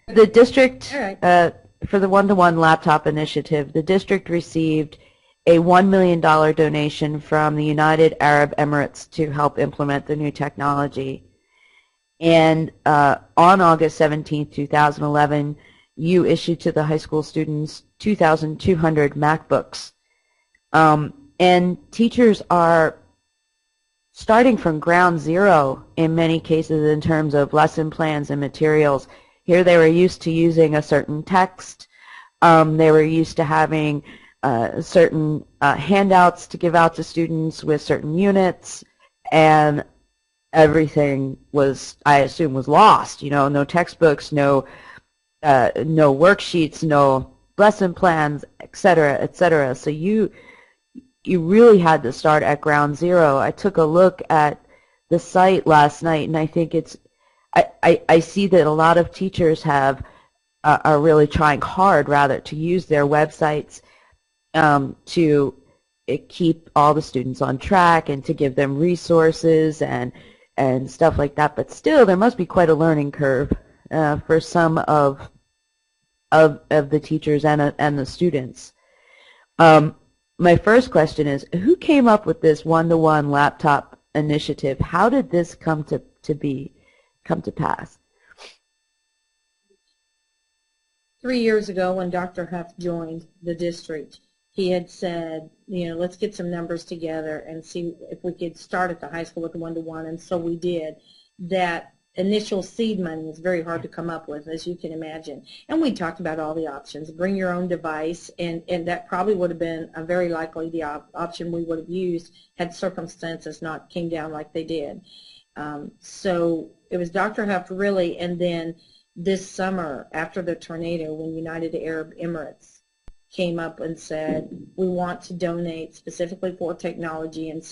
The district, All right. for the one-to-one laptop initiative, the district received a $1 million donation from the United Arab Emirates to help implement the new technology. And on August 17, 2011, you issued to the high school students 2,200 MacBooks. And teachers are starting from ground zero in many cases in terms of lesson plans and materials. Here they were used to using a certain text. They were used to having certain handouts to give out to students with certain units, and everything was, I assume, was lost. You know, no textbooks, no worksheets, no lesson plans, etc., etc. So you really had to start at ground zero. I took a look at the site last night, and I think I see that a lot of teachers are really trying hard, rather, to use their websites to keep all the students on track and to give them resources and stuff like that. But still, there must be quite a learning curve for some of the teachers and the students. My first question is, who came up with this one-to-one laptop initiative? How did this come to pass? 3 years ago, when Dr. Huff joined the district, he had said, let's get some numbers together and see if we could start at the high school with the one-to-one, and so we did. That initial seed money is very hard to come up with, as you can imagine. And we talked about all the options. Bring your own device, and that probably would have been a very likely the option we would have used had circumstances not came down like they did. So it was Dr. Huff really, and then this summer after the tornado, when United Arab Emirates came up and said, we want to donate specifically for technology and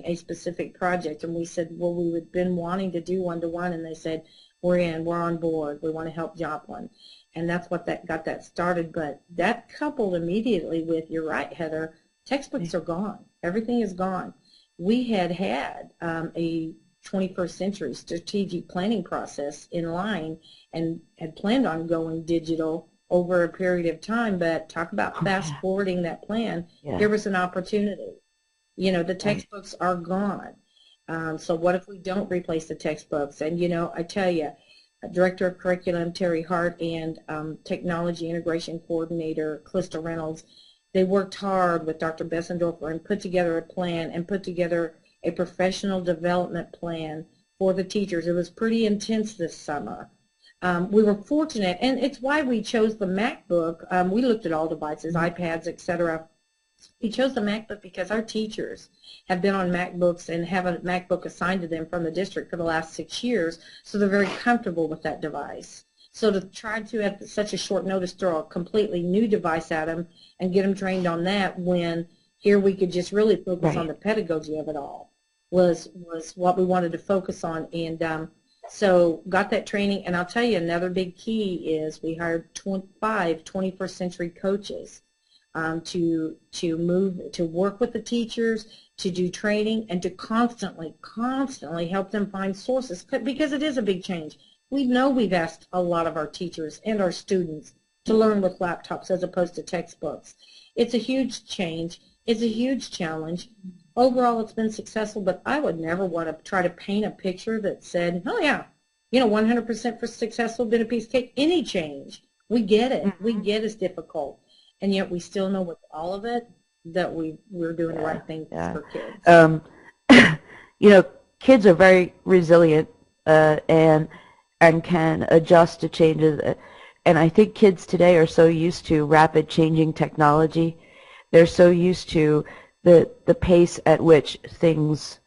a specific project. And we said, well, we had been wanting to do one-to-one, and they said, we're on board, we want to help Joplin. And that's what got that started. But that coupled immediately with, you're right, Heather, textbooks are gone. Everything is gone. We had a 21st century strategic planning process in line and had planned on going digital over a period of time, but talk about fast forwarding that plan. Yeah. Here was an opportunity. The textbooks are gone. So what if we don't replace the textbooks? And, I tell you, Director of Curriculum Terry Hart and Technology Integration Coordinator Calista Reynolds, they worked hard with Dr. Bessendorfer and put together a plan and put together a professional development plan for the teachers. It was pretty intense this summer. We were fortunate, and it's why we chose the MacBook. We looked at all devices, iPads, etc. We chose the MacBook because our teachers have been on MacBooks and have a MacBook assigned to them from the district for the last 6 years, so they're very comfortable with that device. So to try to, at such a short notice, throw a completely new device at them and get them trained on that, when here we could just really focus on the pedagogy of it all, was what we wanted to focus on. And so got that training, and I'll tell you another big key is we hired 5 21st century coaches to work with the teachers, to do training, and to constantly help them find sources, because it is a big change. We know we've asked a lot of our teachers and our students to learn with laptops as opposed to textbooks. It's a huge change. It's a huge challenge. Overall, it's been successful, but I would never want to try to paint a picture that said, oh, yeah, 100% for successful, been a piece of cake. Any change, we get it. Mm-hmm. We get it's difficult, and yet we still know with all of it that we're doing the right thing for kids. Kids are very resilient and can adjust to changes. And I think kids today are so used to rapid changing technology. They're so used to the pace at which things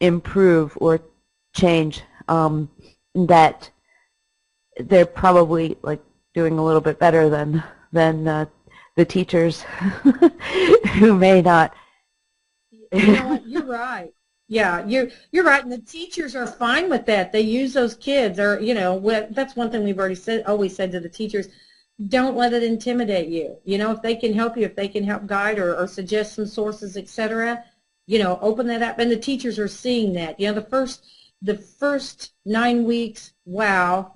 improve or change that they're probably like doing a little bit better than the teachers who may not. You know what? You're right. Yeah, you're right, and the teachers are fine with that. They use those kids, or that's one thing we've always said to the teachers. Don't let it intimidate you. If they can help you, if they can help guide or suggest some sources, etc., open that up. And the teachers are seeing that. The the first 9 weeks, wow,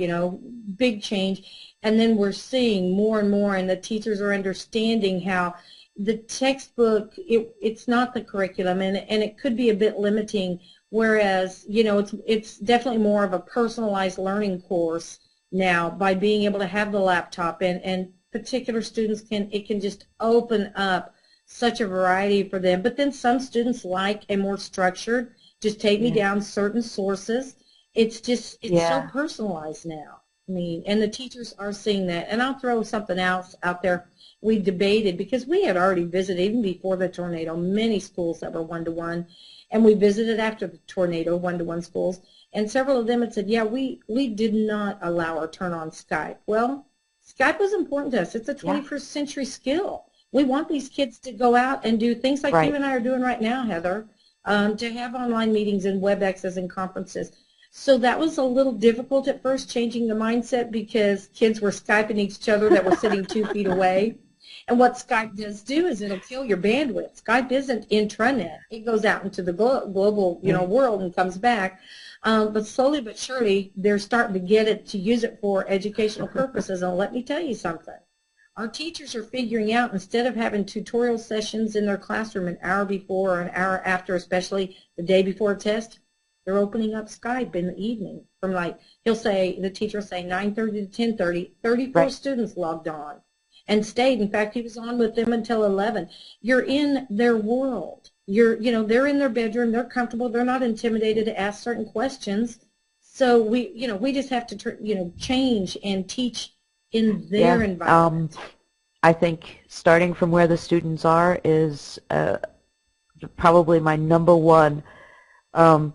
big change. And then we're seeing more and more, and the teachers are understanding how the textbook, it's not the curriculum, and it could be a bit limiting, whereas, it's definitely more of a personalized learning course now by being able to have the laptop, and particular students it can just open up such a variety for them. But then some students like a more structured, just take me down certain sources. It's so personalized now. I mean, and the teachers are seeing that. And I'll throw something else out there. We debated, because we had already visited, even before the tornado, many schools that were one-to-one. And we visited after the tornado, one-to-one schools. And several of them had said, yeah, we did not allow or turn on Skype. Well, Skype was important to us. It's a 21st century skill. We want these kids to go out and do things like you and I are doing right now, Heather, to have online meetings and WebExes and conferences. So that was a little difficult at first, changing the mindset, because kids were Skyping each other that were sitting 2 feet away. And what Skype does do is it'll kill your bandwidth. Skype isn't intranet. It goes out into the global world and comes back. But slowly but surely, they're starting to get it, to use it for educational purposes. And let me tell you something. Our teachers are figuring out, instead of having tutorial sessions in their classroom an hour before or an hour after, especially the day before a test, they're opening up Skype in the evening. From the teacher will say 9:30 to 10:30, 34 students logged on and stayed. In fact, he was on with them until 11. You're in their world. They're in their bedroom. They're comfortable. They're not intimidated to ask certain questions. So we just have to, change and teach in their environment. I think starting from where the students are is probably my number one, not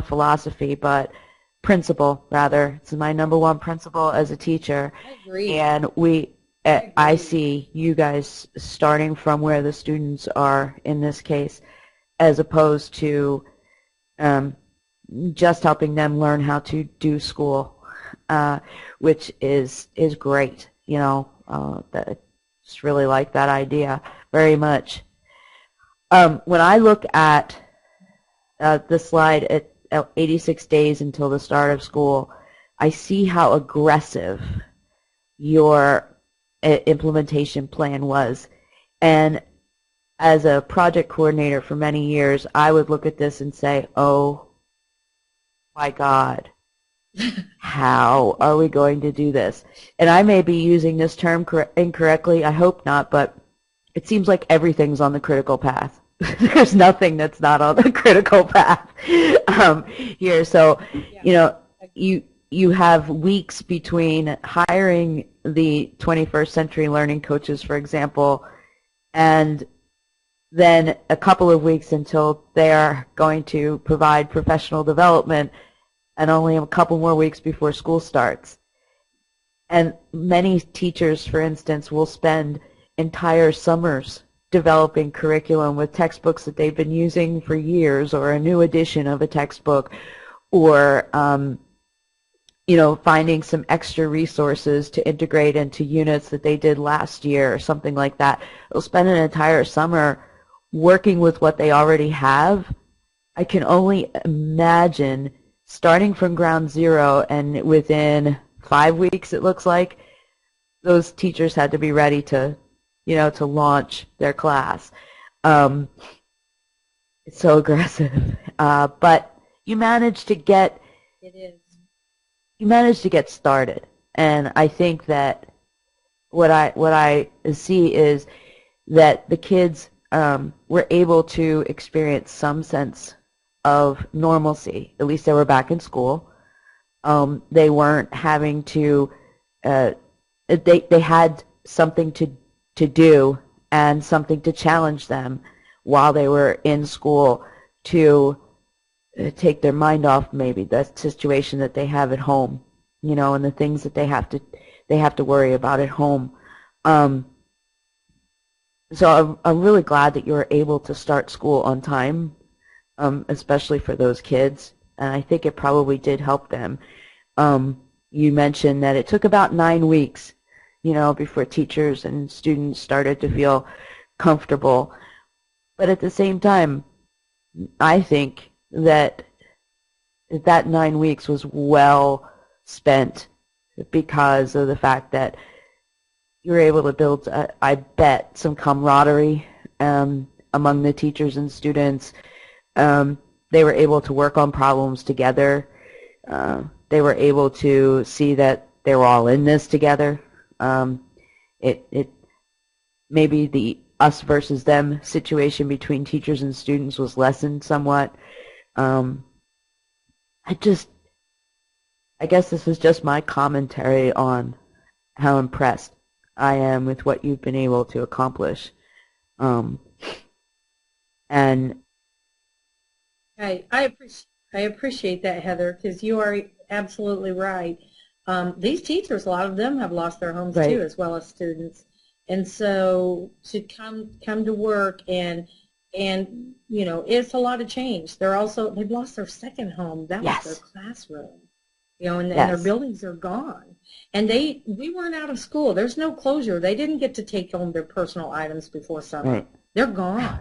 philosophy, but principle, rather. It's my number one principle as a teacher. I agree. And I see you guys starting from where the students are in this case, as opposed to just helping them learn how to do school, which is great. Just really like that idea very much. When I look at the slide at 86 days until the start of school, I see how aggressive your implementation plan was. And as a project coordinator for many years, I would look at this and say, oh my God, how are we going to do this? And I may be using this term incorrectly, I hope not, but it seems like everything's on the critical path. There's nothing that's not on the critical path here. So, you have weeks between hiring the 21st century learning coaches, for example, and then a couple of weeks until they are going to provide professional development, and only a couple more weeks before school starts. And many teachers, for instance, will spend entire summers developing curriculum with textbooks that they've been using for years, or a new edition of a textbook, or finding some extra resources to integrate into units that they did last year or something like that. They'll spend an entire summer working with what they already have. I can only imagine starting from ground zero, and within 5 weeks, it looks like, those teachers had to be ready to launch their class. It's so aggressive, but you managed to get. It is. You managed to get started, and I think that what I see is that the kids were able to experience some sense of normalcy. At least they were back in school. They weren't having to. They had something to do and something to challenge them while they were in school, to take their mind off maybe the situation that they have at home, and the things that they have to worry about at home. So I'm really glad that you were able to start school on time, especially for those kids, and I think it probably did help them. You mentioned that it took about 9 weeks, before teachers and students started to feel comfortable. But at the same time, I think that that 9 weeks was well spent because of the fact that you were able to build, I bet, some camaraderie among the teachers and students. Um, they were able to work on problems together. They were able to see that they were all in this together. It maybe the us versus them situation between teachers and students was lessened somewhat. Um, I just, I guess this is just my commentary on how impressed I am with what you've been able to accomplish. Um, and I appreciate that, Heather, because you are absolutely right. These teachers, a lot of them have lost their homes right, too, as well as students, and so to come to work and you know, it's a lot of change. They've lost their second home. That was their yes, classroom, you know, and their yes, buildings are gone. And we weren't out of school. There's no closure. They didn't get to take home their personal items before summer. right. They're gone.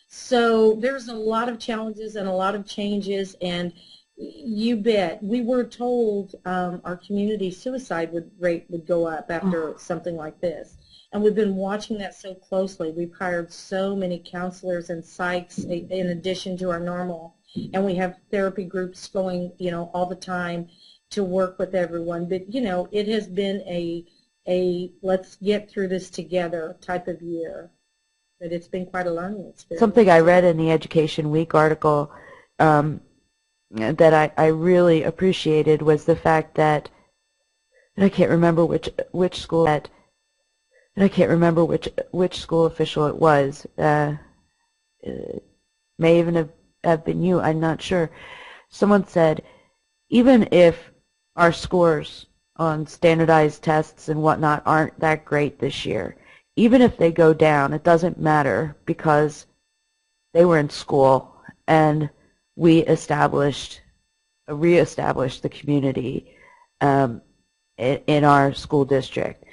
So there's a lot of challenges and a lot of changes, and you bet. We were told our community suicide rate would go up after something like this. And we've been watching that so closely. We've hired so many counselors and psychs in addition to our normal. And we have therapy groups going, you know, all the time to work with everyone. But, you know, it has been a let's get through this together type of year. But it's been quite a learning Something experience I too. read in the Education Week article um, that I really appreciated was the fact that, and I can't remember which school that, and I can't remember which school official it was. May even have been you. I'm not sure. Someone said, even if our scores on standardized tests and whatnot aren't that great this year, even if they go down, it doesn't matter because they were in school and we reestablished the community in our school district.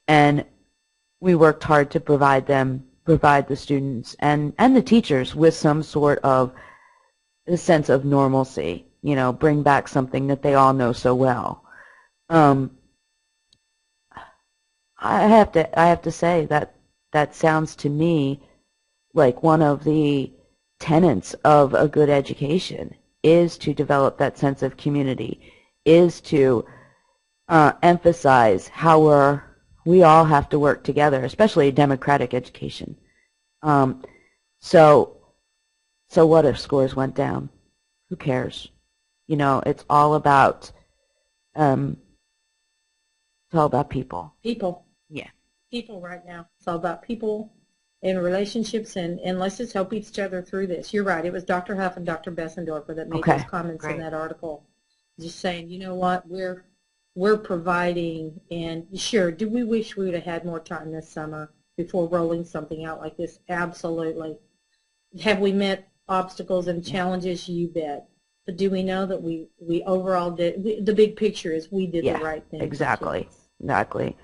And we worked hard to provide the students and the teachers with some sort of a sense of normalcy, you know, bring back something that they all know so well. Um, I have to say that that sounds to me like one of the tenets of a good education is to develop that sense of community, is to emphasize how we all have to work together, especially democratic education. Um, so so what if scores went down? Who cares? You know, um, it's all about people. People, Yeah. people right now. It's all about people and relationships, and let's just help each other through this. You're right. It was Dr. Huff and Dr. Bessendorfer that made those Okay. comments in Great. that article, just saying, you know what, we're providing, and sure, do we wish we would have had more time this summer before rolling something out like this? Absolutely. Have we met obstacles and Yeah. challenges? You bet. But do we know that we overall did, the big picture is we did the Yeah. right thing for Exactly. kids. Exactly.